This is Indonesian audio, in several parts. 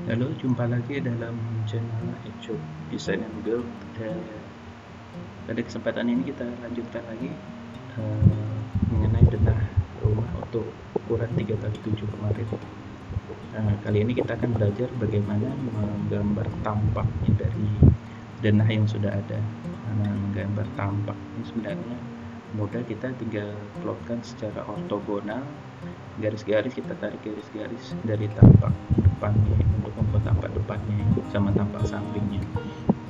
Halo, jumpa lagi dalam channel Echo Design and Build. Pada kesempatan ini kita lanjutkan lagi mengenai denah rumah untuk ukuran 3x7 kemarin. Kali ini kita akan belajar bagaimana menggambar tampaknya dari denah yang sudah ada. Menggambar tampak ini sebenarnya mudah, kita tinggal plotkan secara ortogonal, garis-garis, kita tarik garis-garis dari tampak depannya untuk membuat tampak depannya sama tampak sampingnya.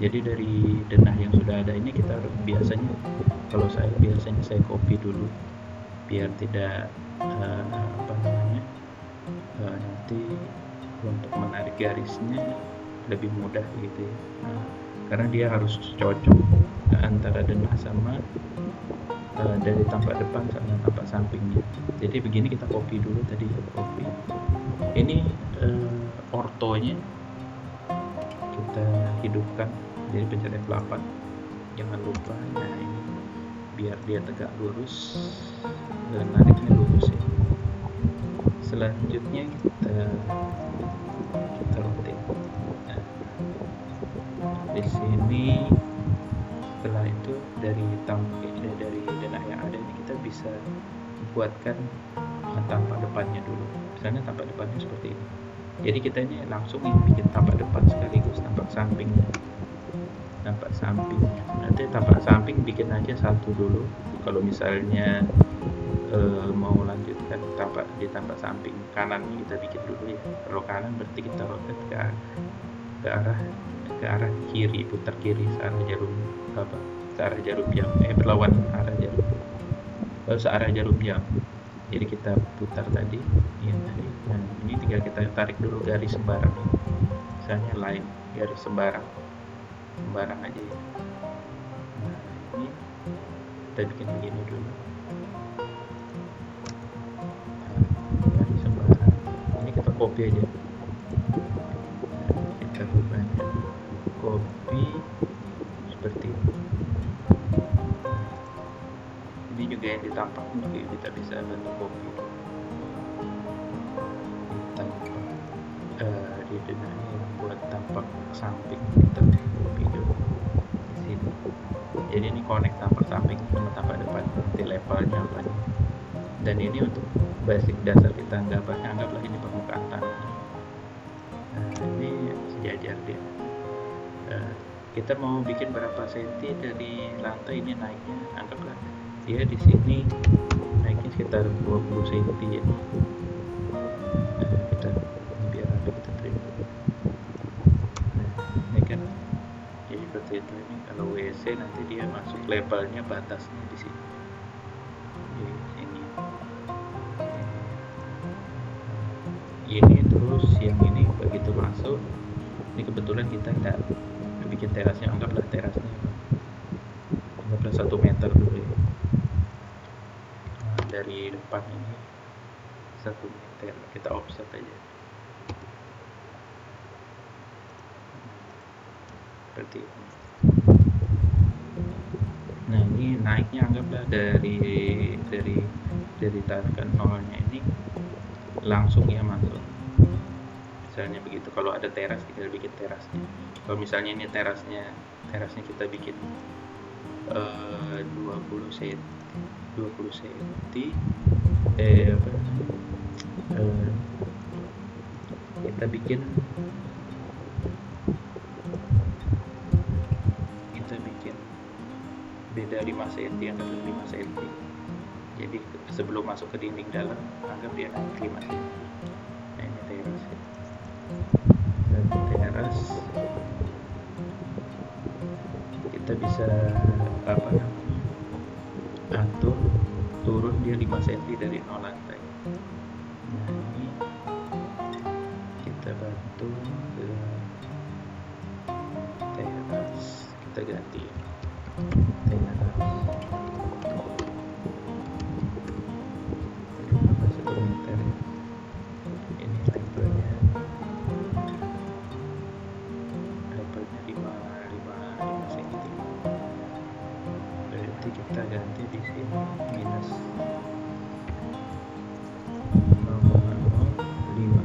Jadi dari denah yang sudah ada ini kita biasanya, kalau saya biasanya saya copy dulu biar tidak nanti untuk menarik garisnya lebih mudah gitu ya. Karena dia harus cocok antara denah sama dari tampak depan sama tampak sampingnya. Jadi begini, kita copy dulu tadi, copy. Ini ortonya kita hidupkan, jadi pencet F8, jangan lupa. Nah ini biar dia tegak lurus dan nariknya lurus ya. Selanjutnya kita rotate. Nah, di sini setelah itu dari denah yang ada ini kita bisa buatkan tampak depannya dulu. Misalnya tampak depannya seperti ini. Jadi kita ini langsung bikin tampak depan sekaligus tampak sampingnya. Nanti tampak samping bikin aja satu dulu. Kalau misalnya mau lanjutkan di tampak samping kanan kita bikin dulu ya. Kalau kanan berarti kita rotate ke arah kiri, putar kiri searah jarum jam, berlawan arah jarum, searah jarum jam. Jadi kita putar tadi ya tadi. Nah ini tinggal kita tarik dulu garis sembarang, misalnya line garis sembarang aja ya. Nah ini kita bikin begini dulu. Garis sembarang ini kita copy aja. Kita copy seperti ini. Ini juga yang ditampak juga kita bisa bantu copy. Di denahnya buat tampak samping kita copy dulu di sini. Jadi ini connect tampak samping sama tampak depan, nanti levelnya apa nih. Dan ini untuk basic dasar kita gambarnya, anggaplah ini permukaan tanah. Ini sejajar dia. Kita mau bikin berapa senti dari lantai ini naiknya, anggaplah dia di sini naiknya sekitar 20 cm ya. Kita biar nanti kita print. Ini kan jadi seperti itu. Ini kalau WC nanti dia masuk levelnya, batasnya di sini. Di sini. Ini terus yang ini begitu masuk. Ini kebetulan kita tidak bikin terasnya, anggaplah terasnya 1 meter dulu ya. Dari depan ini 1 meter, kita offset aja seperti ini. Nah ini naiknya anggaplah dari tarikan nolnya ini langsung ya masuk, misalnya begitu. Kalau ada teras kita bikin terasnya. Kalau misalnya ini terasnya kita bikin 20 cm kita bikin beda 5 cm, anggap 5 cm. Jadi sebelum masuk ke dinding dalam, anggap dia naik 5 cm. Nah ini teras ya. Dan teras kita bisa atur turun dia 5 cm dari nol lantai. Nah ini kita bantu ke teras, kita ganti teras 1 meter ya. Ini levelnya 5 cm. Berarti kita ganti di sini minus 0,05.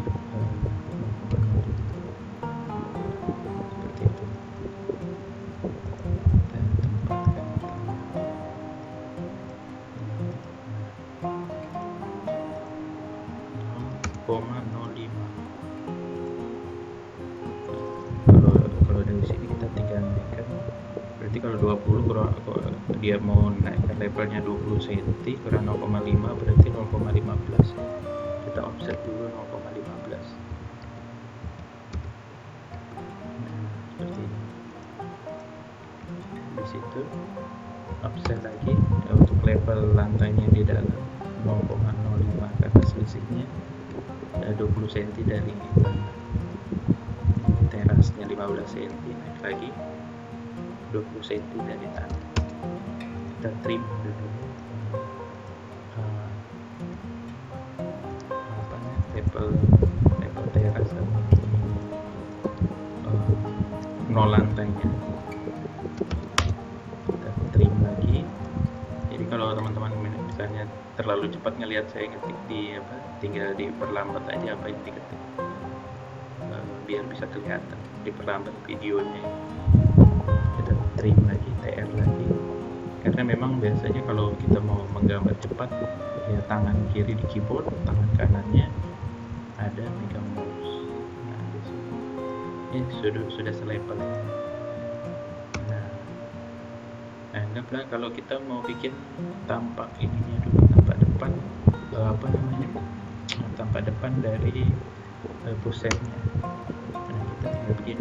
berarti kalau 20 dia mau naikkan levelnya 20 cm kurang 0,5 berarti 0,15, kita offset dulu 0,15. Nah, seperti ini. Di situ offset lagi untuk level lantainya di dalam 0,05 karena selisihnya 20 cm dari terasnya 15 cm, naik lagi 20 cm dari tanah. Kita trim dulu level teras sama nol lantainya. Kita trim lagi. Jadi kalau teman-teman misalnya terlalu cepat ngelihat saya ngetik di tinggal diperlambat aja apa yang diketik, biar bisa kelihatan, diperlambat videonya. Kita trim lagi, TR lagi, karena memang biasanya kalau kita mau menggambar cepat ya tangan kiri di keyboard, tangan kanannya ada megang mouse. Nah, di sini ini sudah selevel. Nah, anggaplah kalau kita mau bikin tampak ininya dulu, tampak depan tampak depan dari pusatnya. Nah, kita tinggal bikin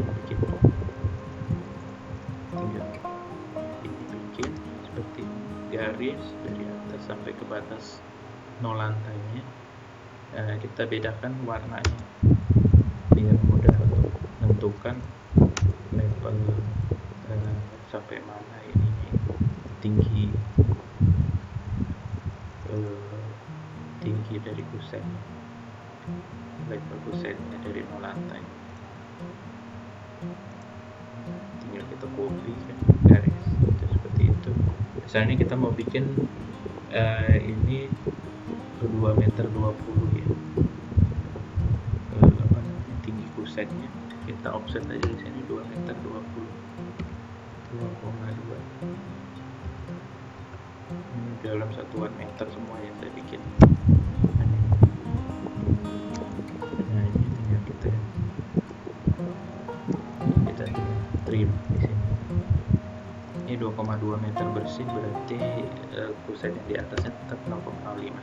seperti garis dari atas sampai ke batas nol lantainya. Kita bedakan warnanya biar mudah untuk menentukan level sampai mana ininya tinggi dari kusen, level kusennya dari nol lantai. Tinggal kita copy kan garis seperti itu. Misalnya kita mau bikin ini 2,20 meter ya, tinggi kusennya, kita offset aja di sini 2,20 meter, 2,2. Ini dalam satuan meter semua yang saya bikin. Nah, ini tinggal kita trim di sini. Ini 2,2 meter bersih, berarti kusen yang di atasnya tetap 0,05.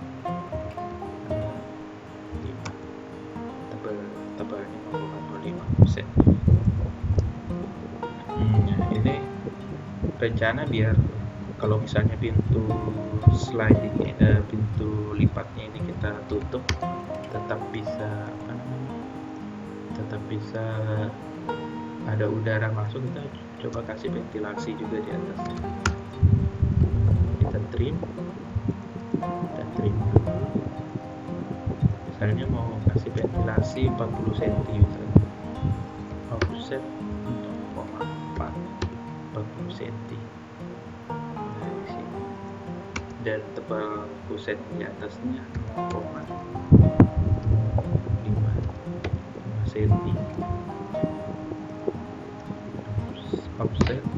Tebalnya 0,05%. Ini rencana biar kalau misalnya pintu sliding pintu lipatnya ini kita tutup, tetap bisa ada udara masuk. Kita coba kasih ventilasi juga di atasnya. Kita trim dulu. Misalnya mau kasih ventilasi 40 cm misalnya, offset 0,4, 40 cm. Nah, di sini. Dan tebal kusen di atasnya 0,5 cm. Offset 0,05.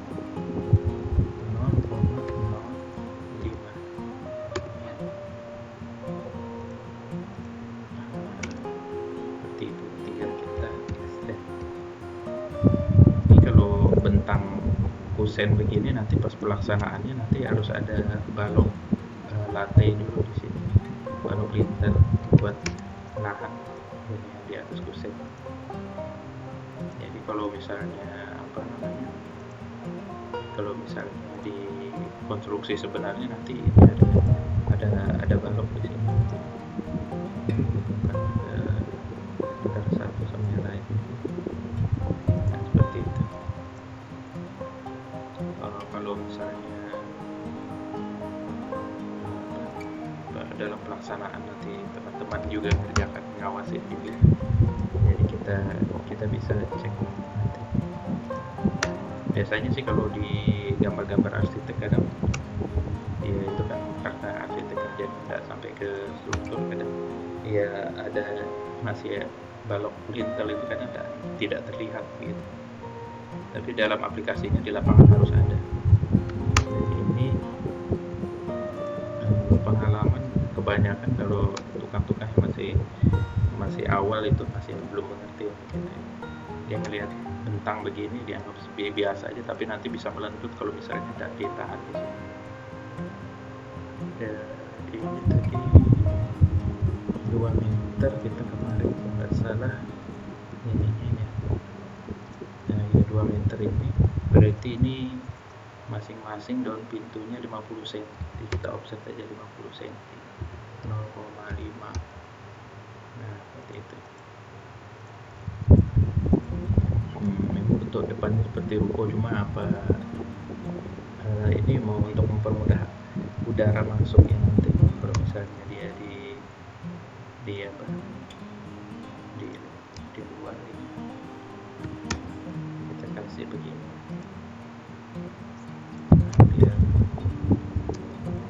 Seperti itu, tinggal kita extend. Ini kalau bentang kusen begini nanti pas pelaksanaannya nanti harus ada balok latte dulu di sini, balok lintel buat nahan di atas kusen. Jadi kalau misalnya di konstruksi sebenarnya nanti ada balok di sini antara satu sama yang lain. Nah, seperti itu. Kalau misalnya dalam pelaksanaan nanti teman-teman juga mengerjakan, ngawasin juga, jadi kita bisa cek nanti. Biasanya sih kalau di gambar-gambar arsitek kadang ya itu kan karena arsitek kerja nggak sampai ke struktur, kadang ya ada masih balok lintel itu kan tidak terlihat gitu, tapi dalam aplikasinya di lapangan harus ada. Jadi ini pengalaman kebanyakan kalau tukang-tukang yang masih awal itu masih belum mengerti mungkin. dia ngelihat bentang begini dianggap biasa aja, tapi nanti bisa melentut kalau misalnya tidak ditahan di sini. Ya, ini tadi 2 meter kita kemarin kalau nggak salah ininya ya. Nah ya 2 meter ini berarti ini masing-masing daun pintunya 50 cm, kita offset aja 50 cm, 0,5. Nah seperti itu. Memang bentuk depannya seperti ruko, cuma apa ini mau untuk mempermudah udara masuk ya nanti kalau misalnya dia di apa di luar ini kita kasih begini biar,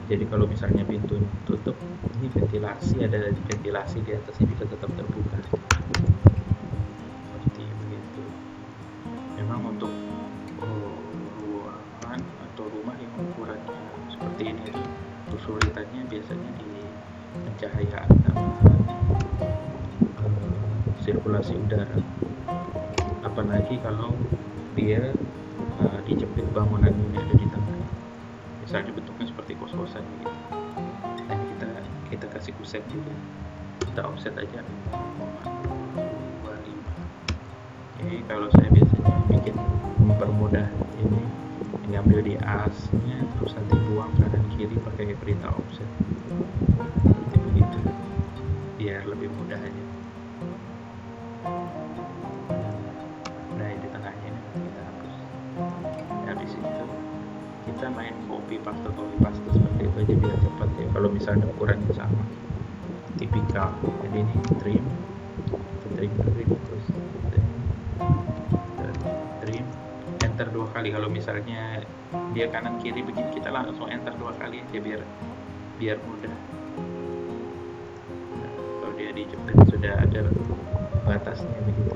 jadi kalau misalnya pintunya tutup ini ventilasi, ada ventilasi di atasnya bisa tetap terbuka seperti begitu. Memang untuk ruangan atau rumah yang ukurannya seperti ini itu kesulitannya biasanya di pencahayaan sama sirkulasi udara, apalagi kalau dia dijepit bangunan ini ada di tengah, misalnya bentuknya seperti kos-kosan gitu. Nah kita kasih kuset juga, kita offset aja 0,25. Jadi kalau saya biasanya bikin mempermudah ini ngambil di asnya terus nanti buang kanan kiri pakai perintah offset seperti begitu biar lebih mudah aja. Nah di tengahnya ini nanti kita hapus. Habis itu kita main copy paste seperti itu aja biar cepat ya. Kalau misalnya ukurannya sama tipikal, jadi ini trim terus trim, enter 2 kali. Kalau misalnya dia kanan kiri begini kita langsung enter 2 kali aja biar mudah. Nah, kalau dia dijepit sudah ada batasnya begitu.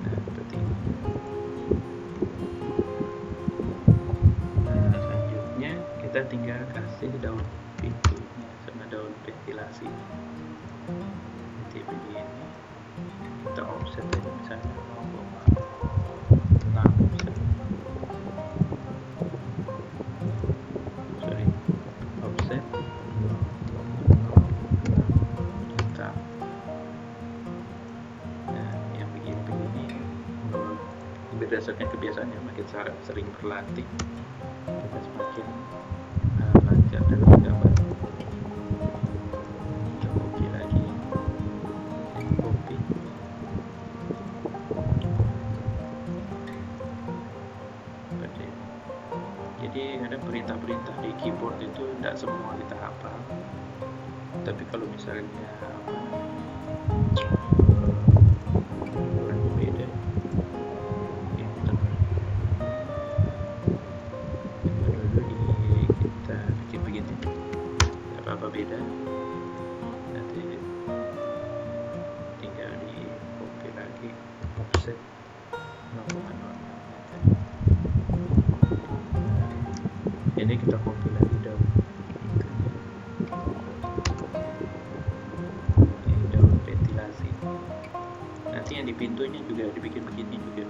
Nah seperti ini. Nah selanjutnya kita tinggal kasih daun pintunya sama daun ventilasi seperti begini. Kita offset aja misalnya 0,6 offset 0,06 kita. Nah yang begini berdasarkan kebiasaannya makin sering berlatih kita semakin lancar dalam gambar. Kita copy lagi, copy. Jadi ada perintah-perintah di keyboard itu tidak semua kita hafal, tapi kalau misalnya kurang beda dulu kita bikin begitu, tidak apa-apa beda, nanti tinggal di copy lagi, offset 0,06. Ini kita copy lagi daun ini daun ventilasi. Nanti yang di pintunya juga dibikin begini juga.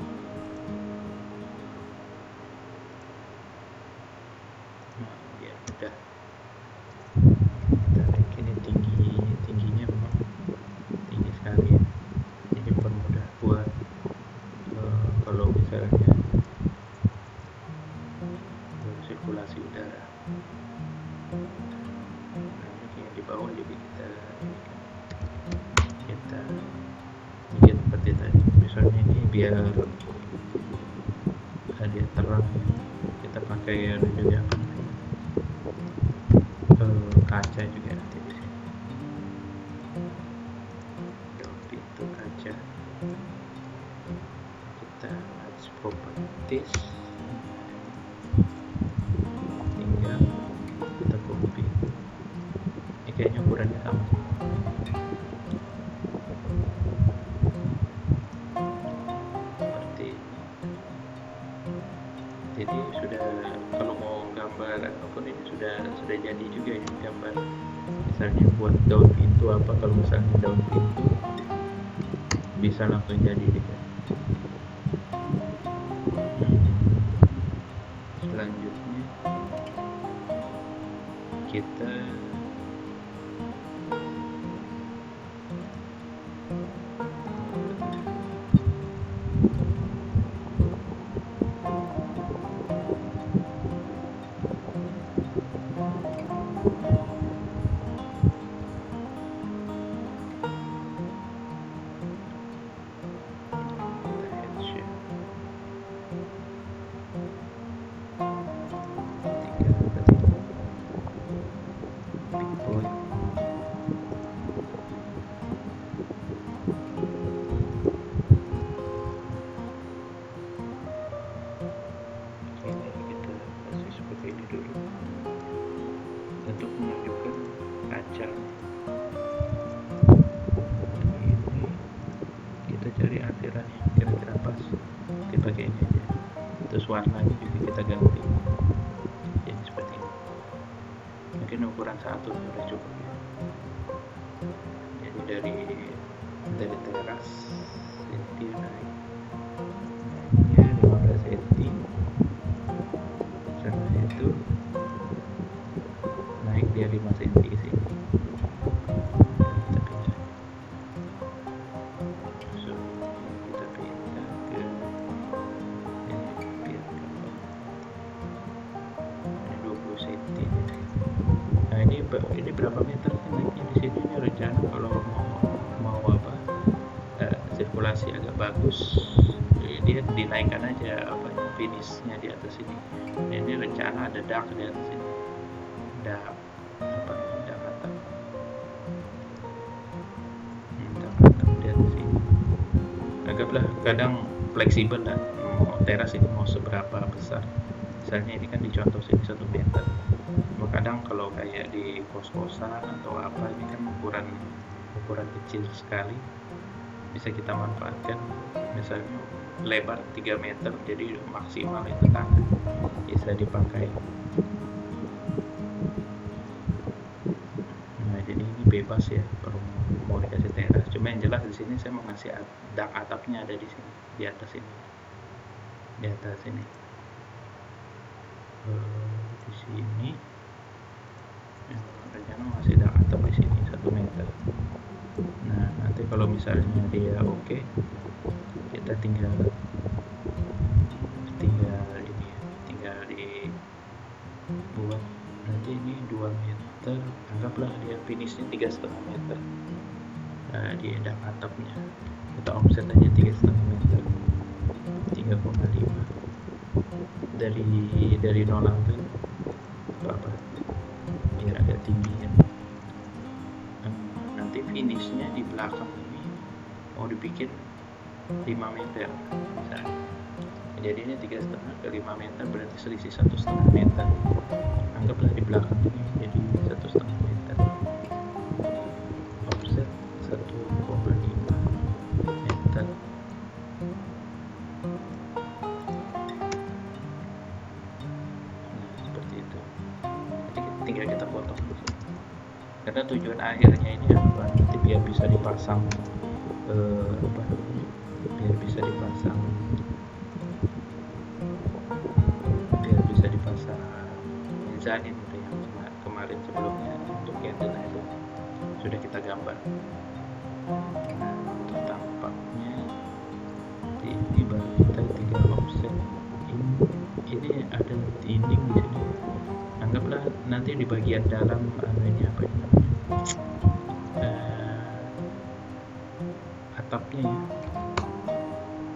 Nah ya udah, kita naik ini tingginya memang tinggi sekali ya, jadi mempermudah buat kalau misalnya sirkulasi udara. Nah, yang di bawah juga kita bikin seperti tadi. Misalnya ini biar dia terang, kita pakai juga kaca juga nanti di sini. Daun pintu kaca. Kita match properties. Kayaknya ukurannya sama seperti ini. Jadi sudah, kalau mau gambar apapun ini sudah jadi juga ini gambar. Misalnya buat daun pintu apa, kalau misalnya daun pintu bisa langsung jadi deh. Selanjutnya kita untuk menunjukkan kaca ini, kita cari aliran yang kira-kira pas, kita pakai ini aja, terus warnanya juga kita ganti jadi seperti ini. Mungkin ukuran 1 sudah cukup ya. Jadi dari teras ini dia naiknya 15 cm, sama itu naik dia 5 cm ke sini. Kita pindah ke ini, biar gampang. Ini 20 cm. Nah ini berapa meter naiknya di sini? Ini rencana kalau mau apa, sirkulasi agak bagus, dia dinaikkan aja finishnya di atas ini. Ini rencana ada dak di atas ini, dak atap di atas ini. Anggaplah kadang fleksibel lah, mau teras ini mau seberapa besar. Misalnya ini kan dicontoh sini 1 meter. Kadang kalau kayak di kos-kosan atau apa, ini kan ukuran kecil sekali, bisa kita manfaatkan. Misalnya lebar 3 meter, jadi maksimal itu tangan bisa dipakai. Nah jadi ini bebas ya, perlu mau dikasih teras. Cuma yang jelas di sini saya mau ngasih dak atapnya ada di sini, di atas ini, di atas ini, di sini. Rencana masih dak atap di sini 1 meter. Nah nanti kalau misalnya dia oke, kita tinggal dibuat. Nanti ini 2 meter, anggaplah dia finishnya 3,5 meter. Nah, di dak atapnya kita offset aja 3,5 meter, 3,5 dari 0 apa biar agak tinggi ya. Nanti finishnya di belakang ini mau dibikin 5 meter misalnya. Jadi ini 3,5 ke 5 meter berarti selisih 1,5 meter. Anggaplah di belakang ini jadi 1,5 meter, offset 1,5 meter. Nah seperti itu. Jadi tinggal kita potong, karena tujuan akhirnya ini apa, nanti biar bisa dipasang mezanin itu yang kemarin sebelumnya untuk candle itu sudah kita gambar. Nah untuk tampaknya ini baru kita tinggal offset ini ada dinding di sini. Anggaplah nanti di bagian dalam ini apa ini atapnya ya.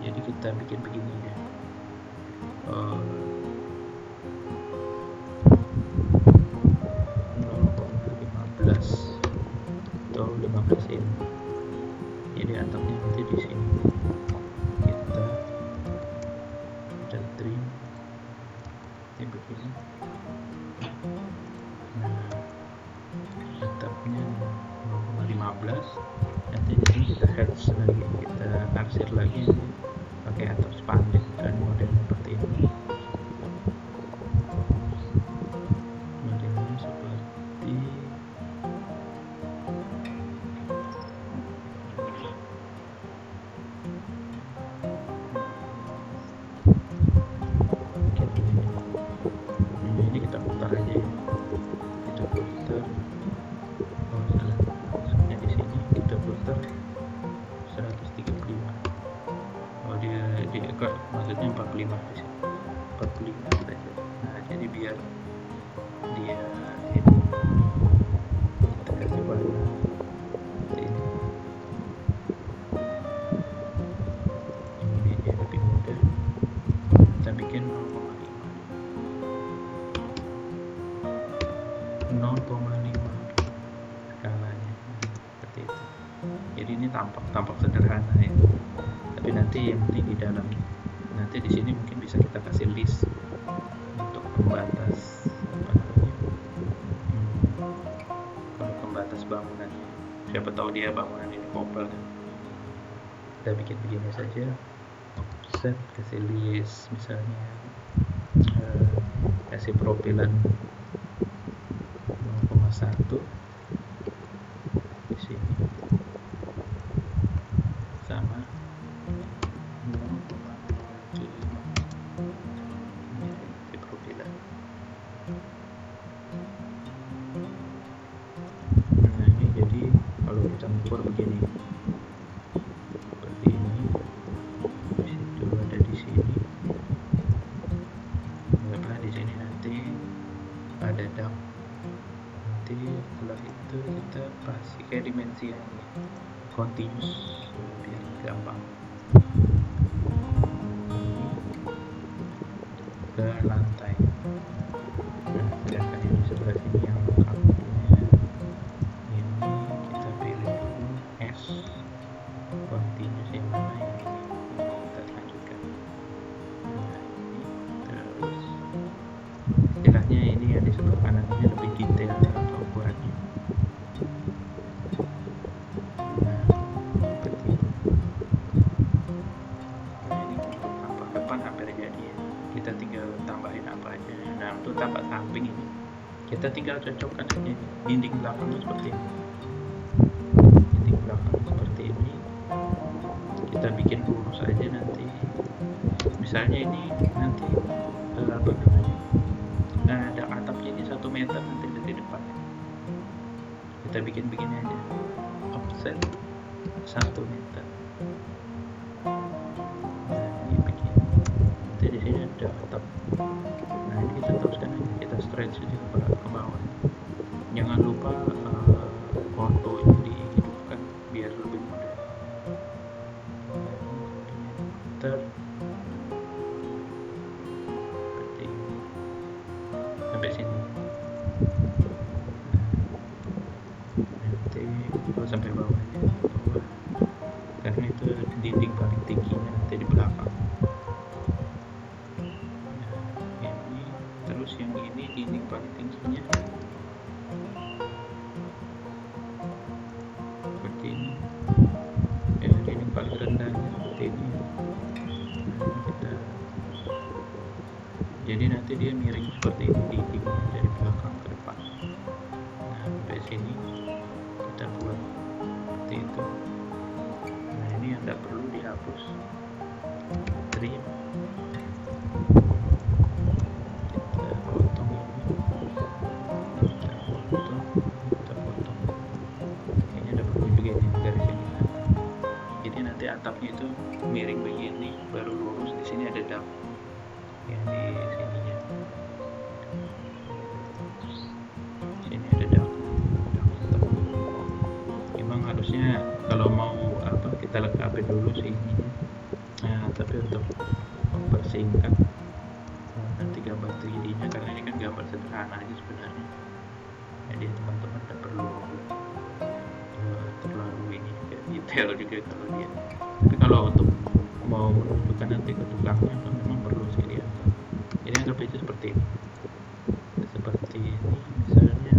Jadi kita bikin begini ya. 0,15 atau 15 ini. Jadi atapnya nanti di sini kita trim begini. Nah atapnya 0,15. Nanti di sini kita hedge lagi, kita arsir lagi pakai atap spandek dan model seperti ini. Modelnya seperti bukan, maksudnya 45 di sini, 45 saja. Nah jadi biar dia ini kita kasih warna seperti ini dia lebih mudah. Kita bikin 0,5 skalanya seperti itu. Jadi ini tampak sederhana ya, tapi nanti yang penting di dalam. Nanti di sini mungkin bisa kita kasih list untuk pembatas apa namanya, kalau pembatas bangunannya. Siapa tahu dia bangunan ini kopel kan. Kita bikin begini saja, offset, kasih list misalnya, kasih profilan 0,1 di sini sama 0,5 di profilan. Nah ini jadi kalau kita ukur begini seperti ini, itu ada di sini, anggaplah di sini nanti ada dam. Nanti setelah itu kita kasih kayak dimensi yang continuous biar gampang ke lantai. Nah sedangkan ini sebelah sini yang lengkapnya ini kita pilih dulu S continuous yang mana yang ini mau kita lanjutkan. Nah ini terus istilahnya ini yang di sebelah kanan ini lebih detail atau ukurannya. Nah seperti itu. Nah ini untuk tampak depan hampir jadi ya. Kita tinggal tambahin apa aja. Nah untuk tampak samping ini kita tinggal cocokkan aja dinding belakangnya seperti ini. Dinding belakang seperti ini kita bikin lurus aja nanti. Misalnya ini nanti apa namanya, ada atapnya ini 1 meter nanti dari depan. Kita bikin begini aja, offset 1 meter. Nah ini begini. Nanti di sini ada atap. Nah ini kita teruskan aja, kita stretch aja ke bawah. Jangan lupa konturnya dihidupkan biar lebih mudah. Seperti ini sampai sini. Nanti sampai bawahnya, karena itu dinding paling tingginya nanti di belakang. Nah ini terus yang ini dinding paling tingginya seperti ini ya, dinding paling rendahnya seperti ini. Nah, kita jadi nanti dia miring seperti ini dindingnya dari belakang ke depan. Nah sampai sini kita buat seperti itu. Nah ini yang tidak perlu dihapus, trim, kita potong ini, kita potong, kayaknya tidak perlu begini dari sini. Jadi nanti atapnya itu miring begini baru lurus. Di sini ada dam yang di sininya, sini ada dam atap. Memang harusnya kalau mau apa kita lengkapi dulu sih ininya. Nah tapi untuk mempersingkat nanti gambar 3D-nya, karena ini kan gambar sederhana aja sebenarnya. Jadi teman-teman tidak perlu terlalu ini juga detail juga kalau dia. Tapi kalau untuk mau menunjukkan nanti ke tukangnya memang perlu sih dia. Jadi anggap aja seperti ini. Seperti ini misalnya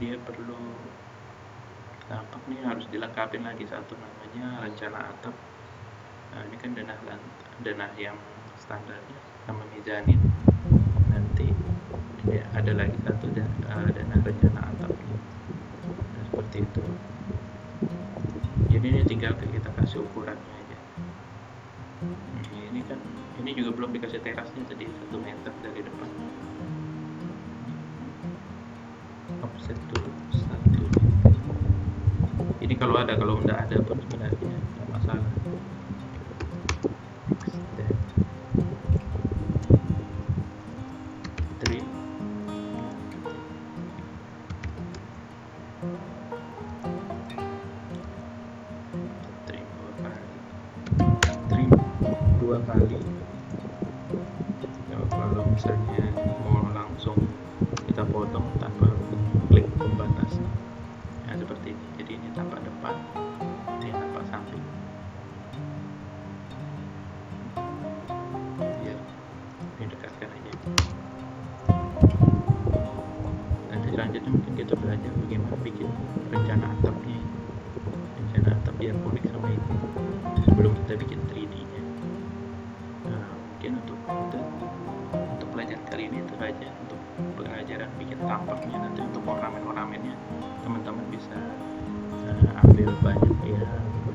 dia perlu tampak nih, harus dilengkapi lagi satu namanya rencana atap. Nah ini kan denah yang standarnya sama mezanin. Nanti ada lagi satu denah rencana atapnya. Nah seperti itu. Jadi ini tinggal kita kasih ukurannya aja. Ini kan ini juga belum dikasih terasnya tadi 1 meter dari depan. Offset dulu 1 meter. Ini kalau tidak ada pun sebenarnya tidak masalah. 2 kali. Kalau misalnya mau langsung kita potong tanpa klik pembatas, nah seperti ini. Jadi ini tampak depan, ini tampak samping. Biar didekatkan aja. Nanti selanjutnya mungkin kita belajar bagaimana bikin rencana atapnya, rencana atap biar unik sama ini sebelum kita bikin 3D-nya. Nah, mungkin untuk pelajaran kali ini itu aja untuk pengajaran bikin tampaknya. Nanti untuk ornamen-ornamennya teman-teman bisa ambil banyak ya,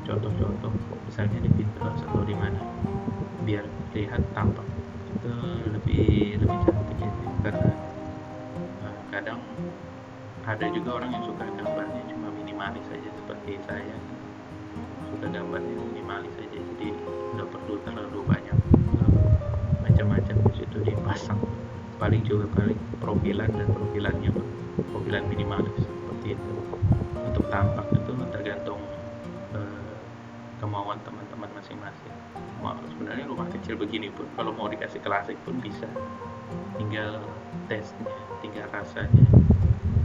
contoh-contoh misalnya di Pinterest atau di mana, biar lihat tampak itu lebih cantik ya. Karena kadang ada juga orang yang suka gambarnya cuma minimalis saja, seperti saya suka gambarnya minimalis saja, jadi nggak perlu terlalu banyak macam-macam di situ dipasang. Paling profilan dan profilannya profilan minimalis seperti itu. Untuk tampak itu tergantung kemauan teman-teman masing-masing. Sebenarnya rumah kecil begini pun kalau mau dikasih klasik pun bisa, tinggal tesnya, tinggal rasanya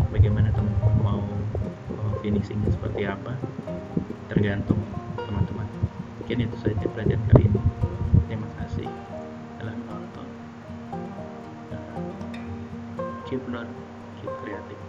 bagaimana teman-teman mau finishingnya seperti apa, tergantung teman-teman. Mungkin itu saja pelajaran kali ini. Terima kasih telah menonton. Keep learn, keep creative.